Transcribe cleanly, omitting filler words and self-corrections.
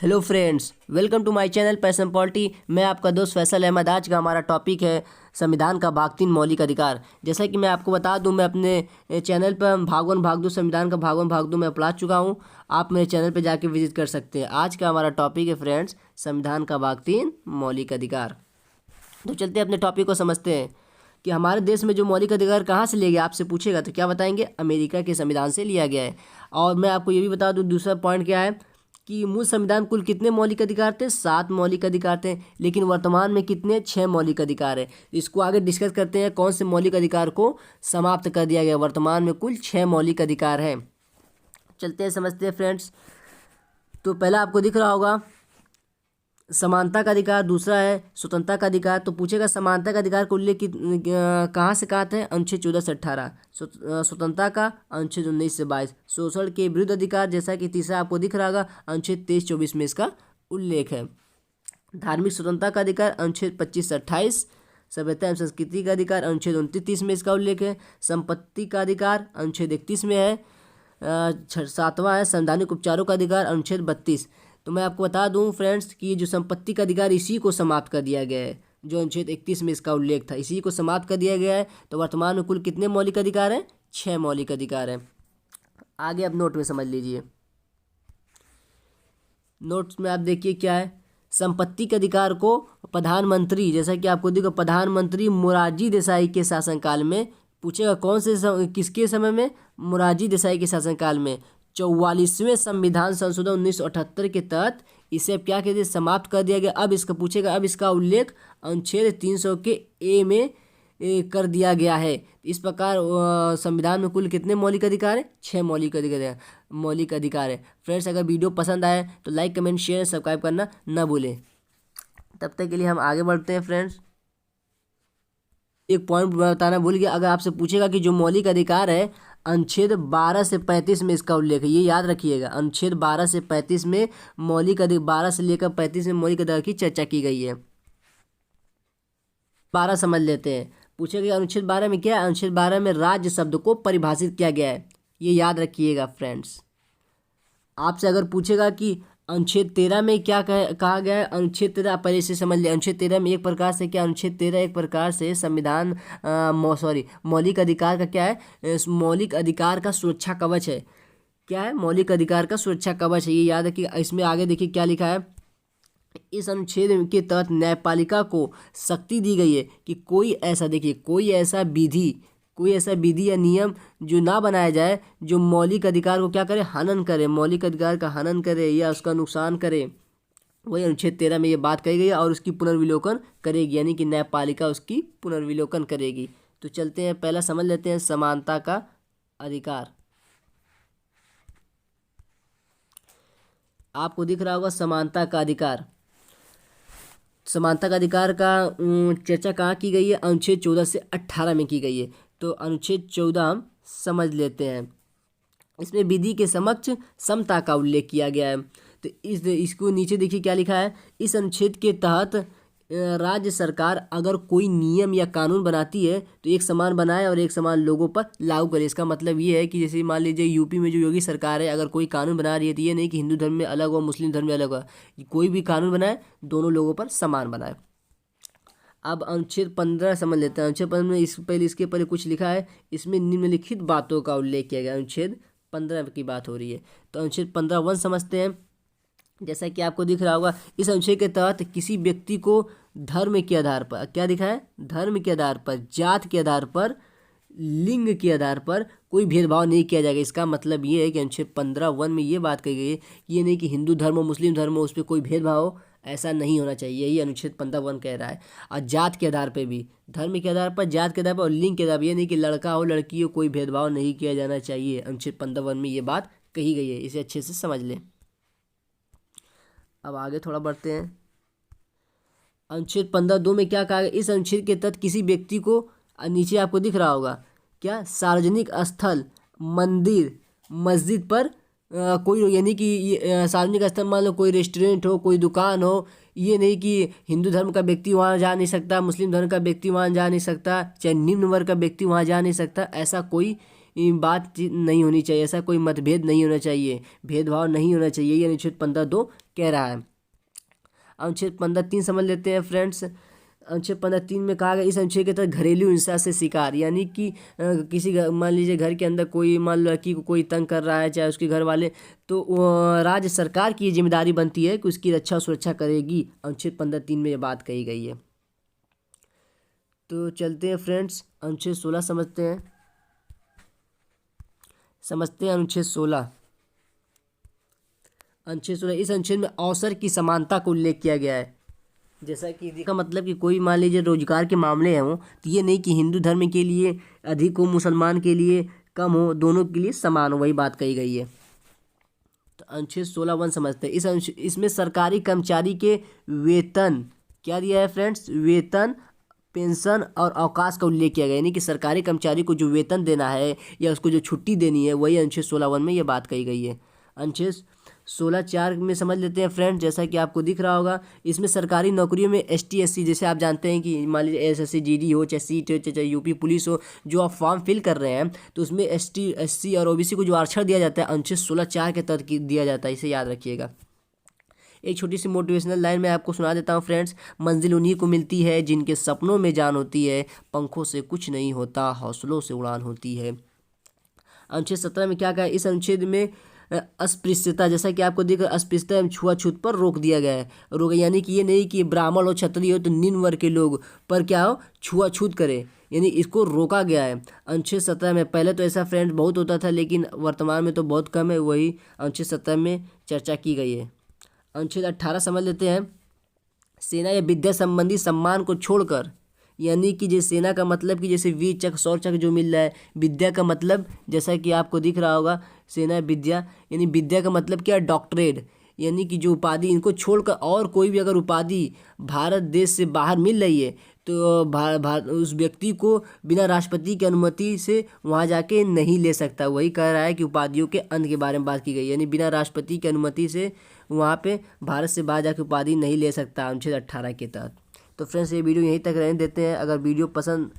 Hello friends, welcome to my channel passion polity. मैं आपका दोस्त फैसल अहमद। आज का हमारा टॉपिक है संविधान का भाग 3 मौलिक अधिकार। जैसा कि मैं आपको बता दूं, मैं अपने चैनल पर भाग 1 भाग 2 संविधान का भाग 1 भाग 2 मैं पढ़ा चुका हूं। आप मेरे चैनल पर जाके विजिट कर सकते हैं। आज का हमारा टॉपिक है फ्रेंड्स संविधान का भाग 3 मौलिक अधिकार। तो चलते हैं अपने टॉपिक को समझते हैं कि हमारे देश में जो मौलिक अधिकार कहाँ से लिया गया, आपसे पूछेगा तो क्या बताएंगे, अमेरिका के संविधान से लिया गया है। और मैं आपको ये भी बता दूं, दूसरा पॉइंट क्या है कि मूल संविधान कुल कितने मौलिक अधिकार थे? 7 मौलिक अधिकार थे, लेकिन वर्तमान में कितने? 6 मौलिक अधिकार है। इसको आगे डिस्कस करते हैं, कौन से मौलिक अधिकार को समाप्त कर दिया गया। वर्तमान में कुल 6 मौलिक अधिकार है। चलते हैं समझते हैं फ्रेंड्स। तो पहला आपको दिख रहा होगा समानता का अधिकार, दूसरा है स्वतंत्रता का अधिकार। तो पूछेगा समानता का अधिकार का उल्लेख कहाँ से कहा था? अनुच्छेद 14 से 18। स्वतंत्रता का अनुच्छेद 19 से 22। शोषण के विरुद्ध अधिकार, जैसा कि तीसरा आपको दिख रहा होगा अनुच्छेद 23-24 में इसका उल्लेख है। धार्मिक स्वतंत्रता का अधिकार अनुच्छेद 25 से 28। सभ्यता एवं संस्कृति का अधिकार अनुच्छेद 29-30 में इसका उल्लेख है। संपत्ति का अधिकार अनुच्छेद 31 में है। 7वां है संवैधानिक उपचारों का अधिकार अनुच्छेद 32। तो मैं आपको बता दूं फ्रेंड्स कि जो संपत्ति का अधिकार इसी को समाप्त कर दिया गया है, जो अनुच्छेद 31 में इसका उल्लेख था, इसी को समाप्त कर दिया गया है। तो वर्तमान में कुल कितने मौलिक अधिकार हैं? 6 मौलिक अधिकार हैं। आगे अब नोट में समझ लीजिए। नोट्स में आप देखिए क्या है। संपत्ति के अधिकार को प्रधानमंत्री, जैसा कि आपको देखो प्रधानमंत्री मोरारजी देसाई के शासनकाल में, पूछेगा कौन से किसके समय में? मोरारजी देसाई के शासनकाल में 44वें संविधान संशोधन 1978 के तहत इसे क्या कहते हैं? समाप्त कर दिया गया। अब इसका पूछेगा, अब इसका उल्लेख अनुच्छेद 300 के ए में कर दिया गया है। इस प्रकार संविधान में कुल कितने मौलिक अधिकार है? 6 मौलिक अधिकार है। फ्रेंड्स, अगर वीडियो पसंद आए तो लाइक कमेंट शेयर सब्सक्राइब करना ना भूलें। तब तक के लिए हम आगे बढ़ते हैं फ्रेंड्स। एक पॉइंट बताना भूल गया, अगर आपसे पूछेगा कि जो मौलिक अधिकार है अनुच्छेद 12 से 35 में इसका उल्लेख है, ये याद रखिएगा। अनुच्छेद 12 से 35 में मौलिक अधिकार, 12 से लेकर 35 में मौलिक अधिकार की चर्चा की गई है। 12 समझ लेते हैं। पूछेगा अनुच्छेद 12 में क्या है? अनुच्छेद 12 में राज्य शब्द को परिभाषित किया गया है, ये याद रखिएगा फ्रेंड्स। आपसे अगर पूछेगा कि अनुच्छेद 13 में क्या कहा गया है? अनुच्छेद 13 पहले से समझ लिया। अनुच्छेद 13 में एक प्रकार से क्या? अनुच्छेद 13 एक प्रकार से संविधान मौलिक अधिकार का क्या है? मौलिक अधिकार का सुरक्षा कवच है। क्या है? मौलिक अधिकार का सुरक्षा कवच है, ये याद है कि इसमें आगे देखिए क्या लिखा है। इस अनुच्छेद के तहत न्यायपालिका को शक्ति दी गई है कि कोई ऐसा, देखिए, कोई ऐसा विधि या नियम जो ना बनाया जाए जो मौलिक अधिकार को क्या करे? हनन करे, मौलिक अधिकार का हनन करे या उसका नुकसान करे। वही अनुच्छेद 13 में ये बात कही गई है और उसकी पुनर्विलोकन करेगी, यानी कि न्यायपालिका उसकी पुनर्विलोकन करेगी। तो चलते हैं, पहला समझ लेते हैं समानता का अधिकार। आपको दिख रहा होगा समानता का अधिकार। समानता का अधिकार का चर्चा कहाँ की गई है? अनुच्छेद 14 से 18 में की गई है। तो अनुच्छेद 14 हम समझ लेते हैं। इसमें विधि के समक्ष समता का उल्लेख किया गया है। तो इसको नीचे देखिए क्या लिखा है। इस अनुच्छेद के तहत राज्य सरकार अगर कोई नियम या कानून बनाती है तो एक समान बनाए और एक समान लोगों पर लागू करे। इसका मतलब ये है कि जैसे मान लीजिए यूपी में जो योगी सरकार है, अगर कोई कानून बना रही है तो ये नहीं कि हिंदू धर्म में अलग हो मुस्लिम धर्म में अलग हो, कोई भी कानून बनाए दोनों लोगों पर समान बनाए। अब अनुच्छेद 15 समझ लेते हैं। अनुच्छेद 15 में इसके पहले कुछ लिखा है, इसमें निम्नलिखित बातों का उल्लेख किया गया। अनुच्छेद 15 की बात हो रही है, तो अनुच्छेद 15(1) समझते हैं। जैसा कि आपको दिख रहा होगा, इस अनुच्छेद के तहत किसी व्यक्ति को धर्म के आधार पर, क्या दिखा है? धर्म के आधार पर, जात के आधार पर, लिंग के आधार पर कोई भेदभाव नहीं किया जाएगा। इसका मतलब ये है कि अनुच्छेद 15(1) में ये बात कही गई है, ये नहीं कि हिंदू धर्म हो मुस्लिम धर्म हो उस पर कोई भेदभाव हो, ऐसा नहीं होना चाहिए। यही अनुच्छेद 15(1) कह रहा है। और जात के आधार पर भी, धर्म के आधार पर, जात के आधार पर और लिंग के आधार पर, ये नहीं कि लड़का हो लड़की हो कोई भेदभाव नहीं किया जाना चाहिए। अनुच्छेद 15(1) में ये बात कही गई है, इसे अच्छे से समझ लें। अब आगे थोड़ा बढ़ते हैं। अनुच्छेद 15(2) में क्या कहा गया? इस अनुच्छेद के तहत किसी व्यक्ति को, नीचे आपको दिख रहा होगा क्या, सार्वजनिक स्थल, मंदिर, मस्जिद पर कोई, यानी कि सार्वजनिक स्थल मान लो कोई रेस्टोरेंट हो, कोई दुकान हो, ये नहीं कि हिंदू धर्म का व्यक्ति वहाँ जा नहीं सकता, मुस्लिम धर्म का व्यक्ति वहाँ जा नहीं सकता, चाहे निम्न वर्ग का व्यक्ति वहाँ जा नहीं सकता, ऐसा कोई बातचीत नहीं होनी चाहिए, ऐसा कोई मतभेद नहीं होना चाहिए, भेदभाव नहीं होना चाहिए, ये अनुच्छेद 15(2) कह रहा है। अनुच्छेद 15(3) समझ लेते हैं फ्रेंड्स। अनुच्छेद 15(3) में कहा गया इस अनुच्छेद के तहत घरेलू हिंसा से शिकार, यानी कि किसी मान लीजिए घर के अंदर कोई मान लो लड़की को कोई तंग कर रहा है, चाहे उसके घर वाले, तो राज्य सरकार की ये जिम्मेदारी बनती है कि उसकी रक्षा और सुरक्षा करेगी। अनुच्छेद 15(3) में ये बात कही गई है। तो चलते हैं फ्रेंड्स, अनुच्छेद 16 समझते हैं। अनुच्छेद 16। अनुच्छेद 16, इस अनुच्छेद में अवसर की समानता को उल्लेख किया गया है। जैसा कि इसका मतलब कि कोई मान लीजिए रोजगार के मामले हैं वो, तो ये नहीं कि हिंदू धर्म के लिए अधिक हो, मुसलमान के लिए कम हो, दोनों के लिए समान हो, वही बात कही गई है। तो अनुच्छेद 16(1) समझते हैं। इसमें सरकारी कर्मचारी के वेतन क्या दिया है फ्रेंड्स, वेतन, पेंशन और अवकाश का उल्लेख किया गया, यानी कि सरकारी कर्मचारी को जो वेतन देना है या उसको जो छुट्टी देनी है, वही अनुच्छेद 16(1) में ये बात कही गई है। अनुच्छेद 16(4) में समझ लेते हैं फ्रेंड। जैसा कि आपको दिख रहा होगा, इसमें सरकारी नौकरियों में ST SC, जैसे आप जानते हैं कि मान लीजिए SSC GD हो, चाहे सीट हो, चाहे यूपी पुलिस हो, जो आप फॉर्म फिल कर रहे हैं, तो उसमें ST SC और OBC को जो आरक्षण दिया जाता है अनुच्छेद 16(4) के तहत दिया जाता है, इसे याद रखिएगा। एक छोटी सी मोटिवेशनल लाइन मैं आपको सुना देता हूँ फ्रेंड्स। मंजिल उन्हीं को मिलती है जिनके सपनों में जान होती है, पंखों से कुछ नहीं होता, हौसलों से उड़ान होती है। अनुच्छेद 17 में क्या कहा, इस अनुच्छेद में अस्पृश्यता, जैसा कि आपको दिख, अस्पृश्यता एवं छुआछूत पर रोक दिया गया है। रोक यानी कि ये नहीं कि ब्राह्मण हो, क्षत्रिय हो, तो निम्न वर्ग के लोग पर क्या हो, छुआछूत करे, यानी इसको रोका गया है अनुच्छेद 17 में। पहले तो ऐसा फ्रेंड बहुत होता था, लेकिन वर्तमान में तो बहुत कम है, वही अनुच्छेद 17 में चर्चा की गई है। अनुच्छेद 18 समझ लेते हैं। सेना या विद्या संबंधी सम्मान को छोड़कर, यानी कि जैसे सेना का मतलब कि जैसे वीर चक्र, शौर्य चक्र जो मिल रहा है, विद्या का मतलब जैसा कि आपको दिख रहा होगा, सेना विद्या, यानी विद्या का मतलब क्या, डॉक्टरेट, यानी कि जो उपाधि, इनको छोड़कर और कोई भी अगर उपाधि भारत देश से बाहर मिल रही है, तो उस व्यक्ति को बिना राष्ट्रपति की अनुमति से वहाँ जाके नहीं ले सकता। वही कह रहा है कि उपाधियों के अंत के बारे में बात की गई, यानी बिना राष्ट्रपति की अनुमति से वहाँ पे भारत से बाहर जाके उपाधि नहीं ले सकता अनुच्छेद 18 के तहत। तो फ्रेंड्स, ये वीडियो यहीं तक रहने देते हैं। अगर वीडियो पसंद